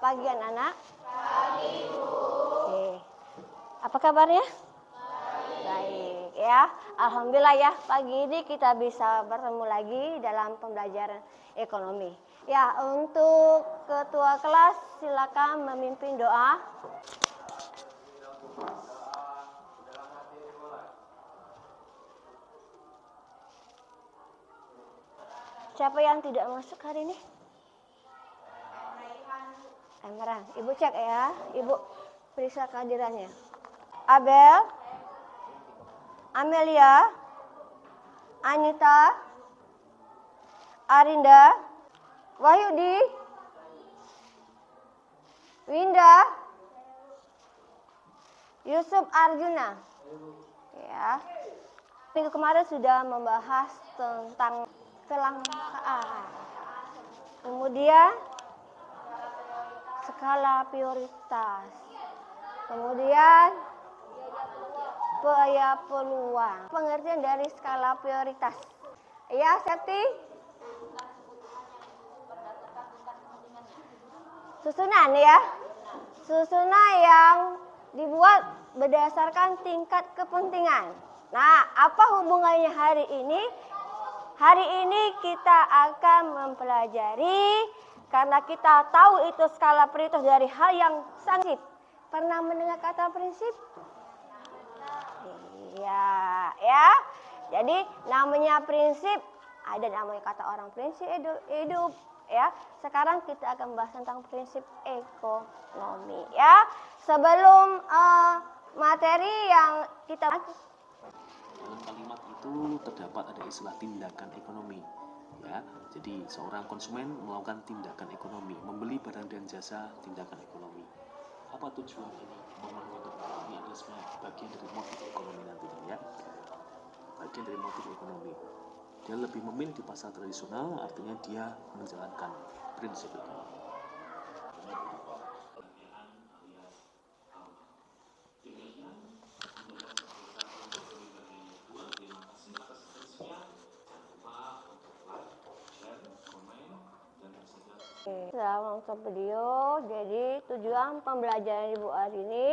pagi anak-anak. Pagi, Bu. Oke. Apa kabarnya? Baik ya. Alhamdulillah ya, pagi ini kita bisa bertemu lagi dalam pembelajaran ekonomi. Ya, untuk ketua kelas silakan memimpin doa. Siapa yang tidak masuk hari ini? Emran. Ibu cek ya. Ibu periksa kehadirannya. Abel, Amelia, Anita, Arinda, Wahyudi, Winda, Yusuf Arjuna. Ya. Minggu kemarin sudah membahas tentang kelangkaan. Kemudian skala prioritas. Kemudian biaya peluang. Pengertian dari skala prioritas. Ya, Septi? Susunan ya. Susunan yang dibuat berdasarkan tingkat kepentingan. Nah, apa hubungannya hari ini? Hari ini kita akan mempelajari, karena kita tahu itu skala prioritas dari hal yang sangat. Pernah mendengar kata prinsip? Iya, ya. Jadi namanya prinsip, ada namanya kata orang prinsip hidup, ya. Sekarang kita akan bahas tentang prinsip ekonomi, ya. Sebelum materi yang kita dalam kalimat itu terdapat ada istilah tindakan ekonomi. Ya, jadi seorang konsumen melakukan tindakan ekonomi, membeli barang dan jasa, tindakan ekonomi. Apa tujuan ini? Ini adalah sebenarnya bagian dari motif ekonomi nantinya, ya. Bagian dari motif ekonomi. Dia lebih memilih di pasar tradisional, artinya dia menjalankan prinsip ekonomi. Selamat nonton video. Jadi tujuan pembelajaran Ibu hari ini,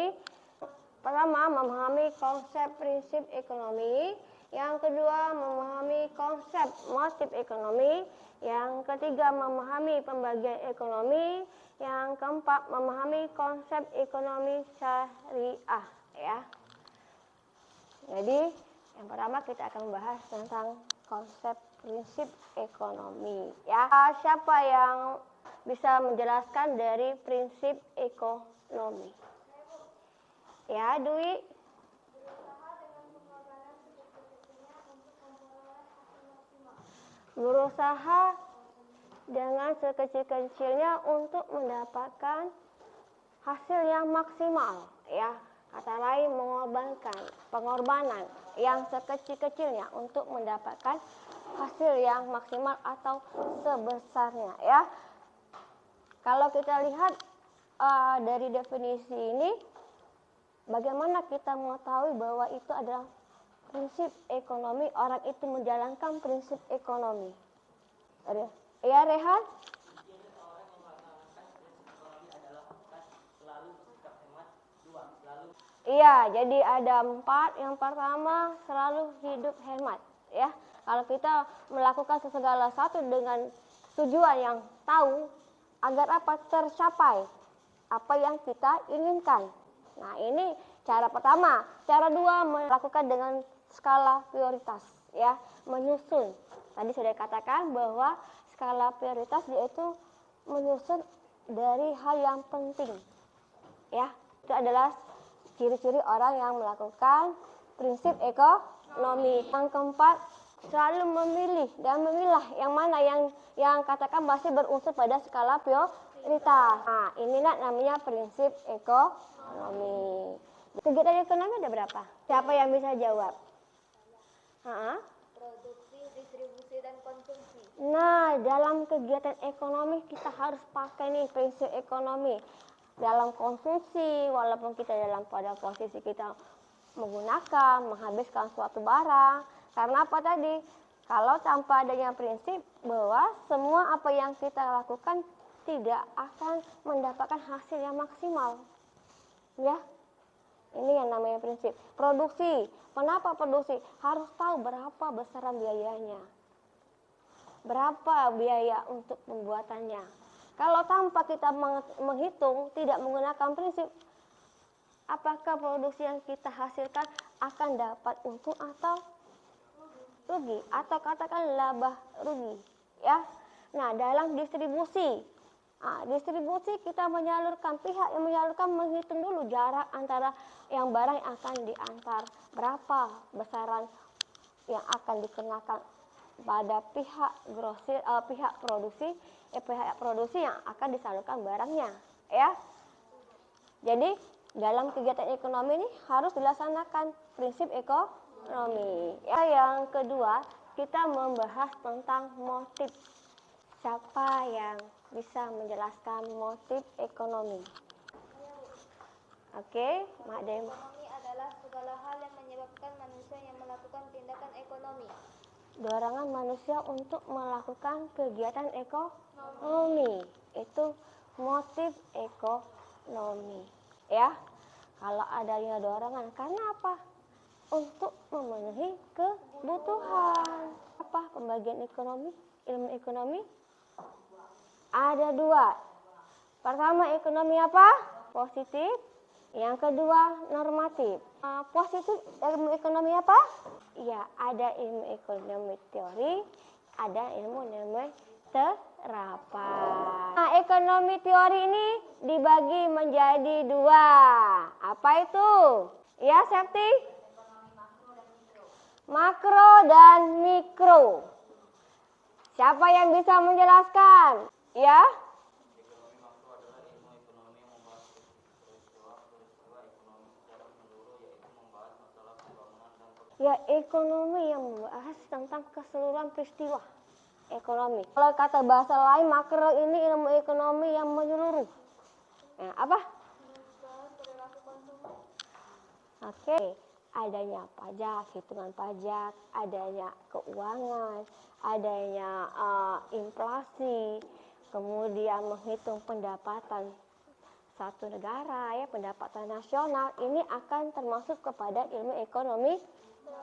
pertama memahami konsep prinsip ekonomi, yang kedua memahami konsep motif ekonomi, yang ketiga memahami pembagian ekonomi, yang keempat memahami konsep ekonomi syariah, ya. Jadi yang pertama kita akan membahas tentang konsep prinsip ekonomi, ya. Siapa yang bisa menjelaskan dari prinsip ekonomi? Ya, Dwi. Berusaha dengan sekecil-kecilnya untuk mendapatkan hasil yang maksimal, ya. Kata lain pengorbanan yang sekecil-kecilnya untuk mendapatkan hasil yang maksimal atau sebesarnya, ya. Kalau kita lihat dari definisi ini, bagaimana kita mengetahui bahwa itu adalah prinsip ekonomi, orang itu menjalankan prinsip ekonomi? Ya, Rehan? Iya, jadi ada 4. Yang pertama, selalu hidup hemat, ya. Kalau kita melakukan segala satu dengan tujuan yang tahu, agar apa? Tercapai apa yang kita inginkan. Nah, ini cara pertama. Cara dua, melakukan dengan skala prioritas, ya, menyusun. Tadi sudah dikatakan bahwa skala prioritas yaitu menyusun dari hal yang penting, ya. Itu adalah ciri-ciri orang yang melakukan prinsip ekonomi. Yang keempat, selalu memilih dan memilah yang mana yang katakan masih berunsur pada skala prioritas. Nah, inilah namanya prinsip ekonomi. Kegiatan ekonomi ada berapa? Siapa yang bisa jawab? Produksi, distribusi, dan konsumsi. Nah, dalam kegiatan ekonomi kita harus pakai nih prinsip ekonomi. Dalam konsumsi, walaupun kita dalam pada posisi kita menghabiskan suatu barang. Karena apa tadi? Kalau tanpa adanya prinsip bahwa semua apa yang kita lakukan tidak akan mendapatkan hasil yang maksimal. Ya, ini yang namanya prinsip. Produksi, kenapa produksi? Harus tahu berapa besaran biayanya. Berapa biaya untuk pembuatannya. Kalau tanpa kita menghitung, tidak menggunakan prinsip, apakah produksi yang kita hasilkan akan dapat untung atau rugi, atau katakan laba rugi, ya. Nah, dalam distribusi, kita menyalurkan, pihak yang menyalurkan menghitung dulu jarak antara yang barang yang akan diantar, berapa besaran yang akan dikenakan pada pihak grosir, pihak produksi yang akan disalurkan barangnya, ya. Jadi dalam kegiatan ekonomi ini harus dilaksanakan prinsip ekonomi. Ya, yang kedua, kita membahas tentang motif. Siapa yang bisa menjelaskan motif ekonomi? Oke, Mak Dem. Ekonomi adalah segala hal yang menyebabkan manusia yang melakukan tindakan ekonomi. Dorongan manusia untuk melakukan kegiatan ekonomi. Itu motif ekonomi. Ya, kalau adanya dorongan, karena apa? Untuk memenuhi kebutuhan. Apa pembagian ekonomi? Ilmu ekonomi ada dua. Pertama, ekonomi apa? Positif. Yang kedua, normatif. Positif ilmu ekonomi apa? Ya, ada ilmu ekonomi teori, ada ilmu terapan. Nah, ekonomi teori ini dibagi menjadi dua. Apa itu? Ya, Septi? Makro dan mikro. Siapa yang bisa menjelaskan? Ya? Ya, ekonomi yang membahas tentang keseluruhan peristiwa ekonomi. Kalau kata bahasa lain, makro ini ilmu ekonomi yang menyeluruh. Nah, apa? Oke, adanya pajak, hitungan pajak, adanya keuangan, adanya inflasi, kemudian menghitung pendapatan satu negara, ya, pendapatan nasional, ini akan termasuk kepada ilmu ekonomi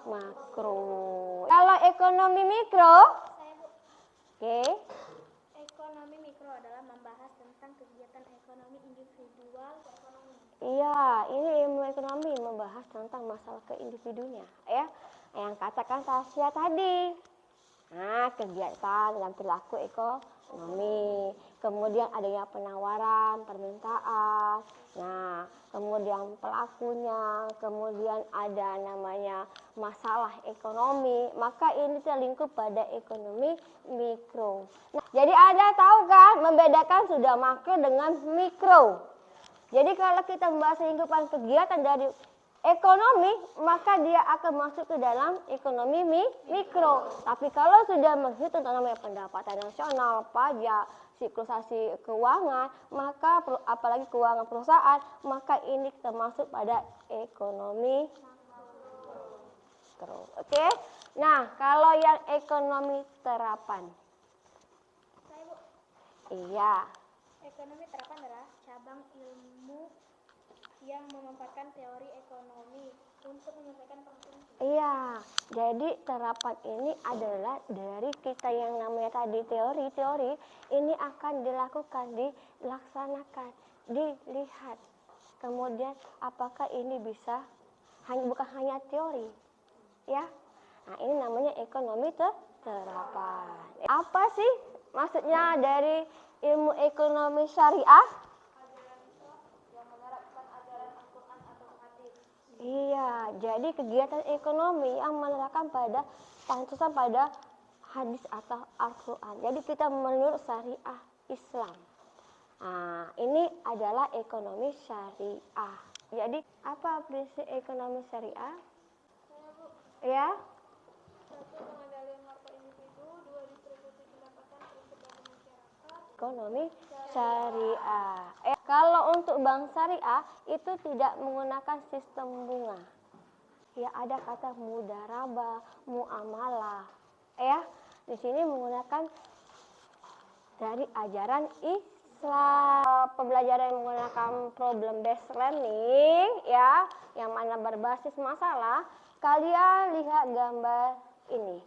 makro. Kalau ekonomi mikro, oke. Ekonomi mikro adalah membahas tentang kegiatan ekonomi individual ekonomi. Iya, ini ilmu ekonomi membahas tentang masalah keindividunya, ya. Yang katakan Tasya tadi. Nah, kegiatan dan perilaku ekonomi. Kemudian adanya penawaran, permintaan. Nah, kemudian pelakunya, kemudian ada namanya masalah ekonomi. Maka ini terlingkup pada ekonomi mikro. Nah, jadi Anda tahu kan membedakan sudah makro dengan mikro. Jadi kalau kita membahas lingkupan kegiatan dari ekonomi, maka dia akan masuk ke dalam ekonomi mikro. Tapi kalau sudah menghitung namanya pendapatan nasional, pajak, siklusasi keuangan, maka apalagi keuangan perusahaan, maka ini termasuk pada ekonomi makro. Oke? Nah, kalau yang ekonomi terapan. Iya. Ekonomi terapan adalah cabang ilmu yang memanfaatkan teori ekonomi untuk menyelesaikan konsumsi. Iya, jadi terapan ini adalah dari kita yang namanya tadi teori ini akan dilakukan, dilaksanakan, dilihat. Kemudian apakah ini bisa bukan hanya teori, ya? Nah, ini namanya ekonomi terapan. Apa sih maksudnya dari ilmu ekonomi syariah? Iya, jadi kegiatan ekonomi yang menerapkan pada pantusan pada hadis atau Al-Quran. Jadi kita menurut syariah Islam. Nah, ini adalah ekonomi syariah. Jadi apa prinsip ekonomi syariah? Ya. Satu, pengendalian harta individu. Dua, distribusi pendapatan untuk bagi masyarakat. Ekonomi syariah. Kalau untuk bank syariah itu tidak menggunakan sistem bunga. Ya, ada kata mudarabah, muamalah. Ya, di sini menggunakan dari ajaran Setelah pembelajaran menggunakan problem based learning ya, yang mana berbasis masalah, kalian lihat gambar ini.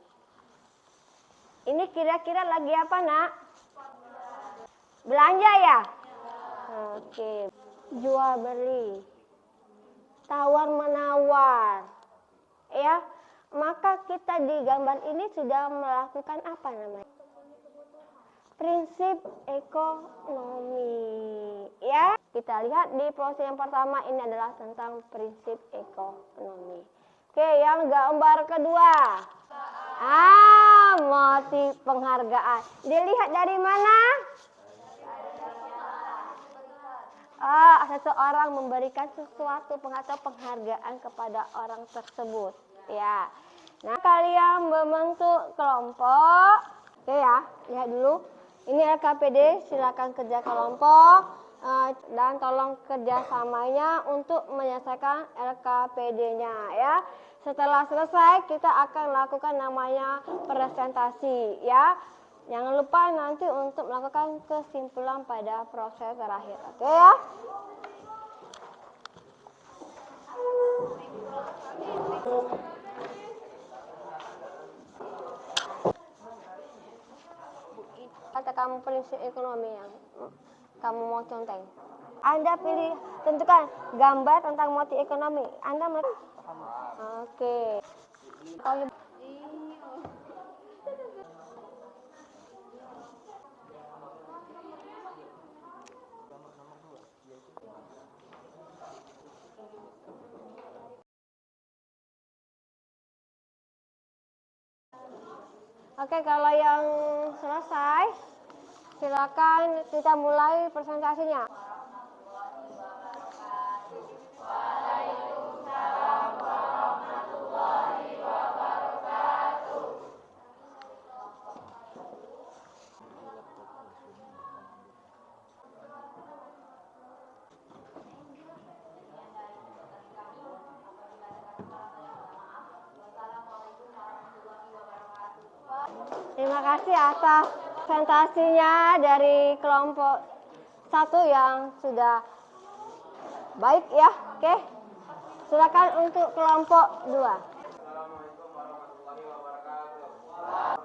Ini kira-kira lagi apa, Nak? Belanja ya? Oke. Jual beli. Tawar menawar. Ya. Maka kita di gambar ini sudah melakukan apa namanya? Prinsip ekonomi. Ya. Kita lihat di proses yang pertama ini adalah tentang prinsip ekonomi. Oke, yang gambar kedua. Motif penghargaan. Dilihat dari mana? Seseorang memberikan sesuatu atau penghargaan kepada orang tersebut. Ya. Nah, kalian membentuk kelompok. Oke ya, lihat dulu. Ini LKPD, silakan kerja kelompok dan tolong kerjasamanya untuk menyelesaikan LKPD-nya ya. Setelah selesai kita akan lakukan namanya presentasi ya. Jangan lupa nanti untuk melakukan kesimpulan pada proses terakhir. Oke ya. Kata kamu prinsip ekonomi yang kamu mau contoh. Anda pilih, tentukan gambar tentang motif ekonomi. Anda mau? Oke. Oke, kalau yang selesai, silakan kita mulai presentasinya. Terima kasih atas presentasinya dari kelompok 1 yang sudah baik ya. Oke. Silakan untuk kelompok 2. Assalamualaikum warahmatullahi wabarakatuh.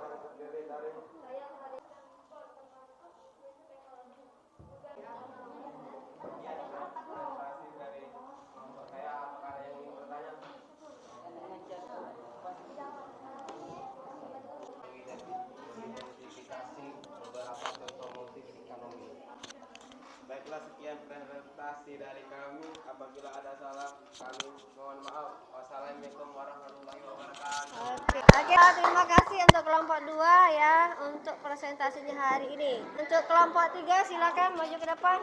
Identifikasi beberapa contoh motif ekonomi. Baiklah, sekian presentasi dari kami. Apabila ada salah, kami mohon maaf. Wassalamualaikum warahmatullahi wabarakatuh. Oke, terima kasih untuk kelompok 2 ya untuk presentasinya hari ini. Untuk kelompok 3 silakan maju ke depan.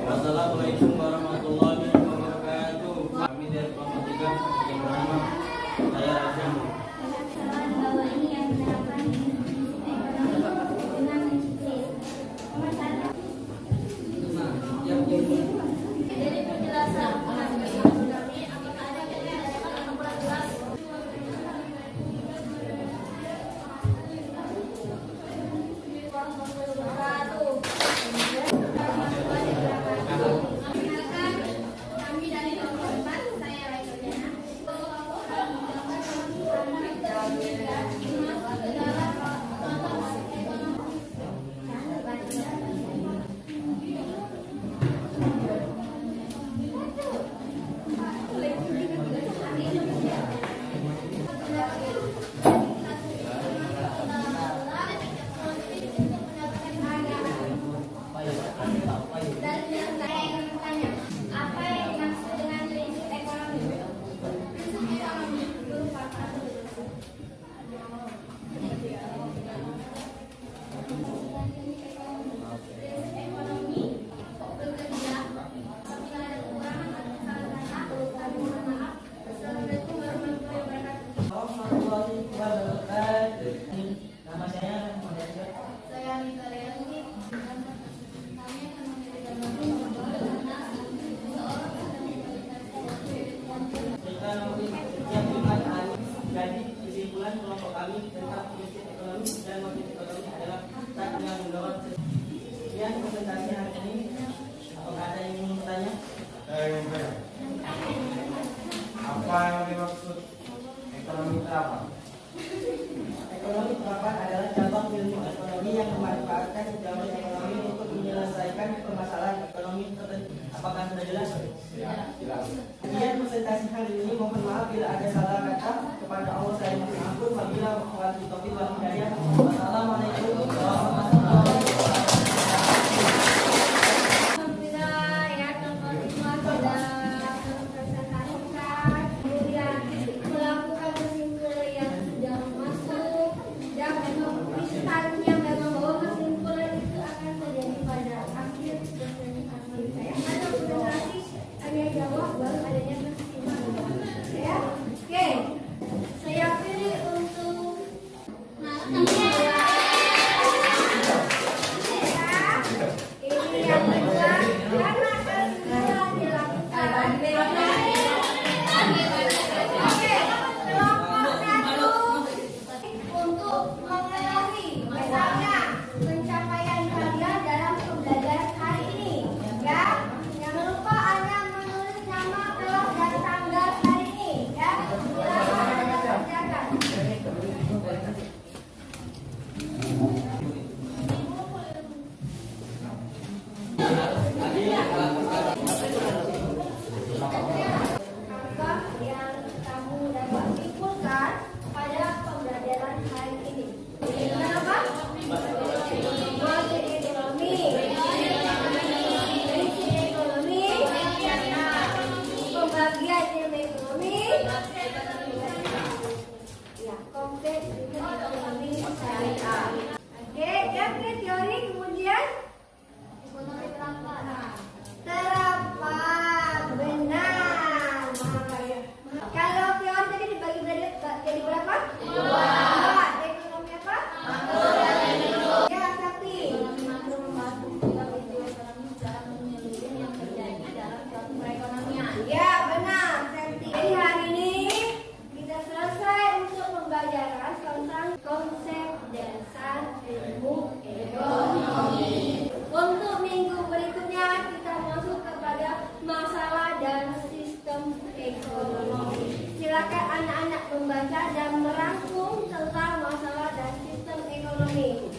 Assalamualaikum warahmatullahi wabarakatuh. Kami dari kelompok 3 yang bernama saya Rasul. Bahwa ini yang menerapkan dengan dari penjelasan apakah ada penjelasan yang kurang jelas? Kami dari kelompok 4, saya Raisa Diana. yang memanfaatkan teori ekonomi untuk menyelesaikan permasalahan ekonomi tertentu. Apakah sudah jelas? Jelas. Kemudian presentasi hari ini mohon maaf bila ada salah kata. Kepada Allah saya mohon ampun. Wabila wabillahi taufiq wal hidayah. Wassalamualaikum warahmatullahi wabarakatuh. Alhamdulillah ya teman-teman sudah mempresentasikan, kemudian melakukan kesimpulan yang sudah masuk dan penulisan yang membawa kesimpulan itu akan terjadi pada akhir presentasi saya. Ada presentasi, ada jawab, baru adanya kesimpulan. Ya, oke. Saya pilih untuk ini yang kedua, karena kesimpulan dilakukan. Oke, kelompok satu untuk mengetahui misalnya pencapaian kalian dalam pembelajaran hari ini. Ya, jangan lupa Anda menulis nama, kelas, dan tanggal hari ini. Ya, silakan Anda kerjakan. Apa yang kamu dapat simpulkan pada pembelajaran hari ini? Kenapa? Motif ekonomi, prinsip ekonomi, pembagian ilmu ekonomi, ya, konsep ekonomi syariah. Oke, yang teori kemudian ekonomi terapan, benar. Kalau teori tadi dibagi jadi berapa? Dua. Ekonomi apa? Ya, Sakti. Mampu membantu kita ekonomi secara menyeluruh yang terjadi dalam suatu perekonomian. Ya, benar, Sakti. Jadi hari ini kita selesai untuk pembelajaran tentang konsep dasar ilmu ekonomi. Untuk minggu berikutnya kita masuk kepada masalah dan sistem ekonomi. Silakan anak-anak membaca dan merangkum tentang masalah dan sistem ekonomi.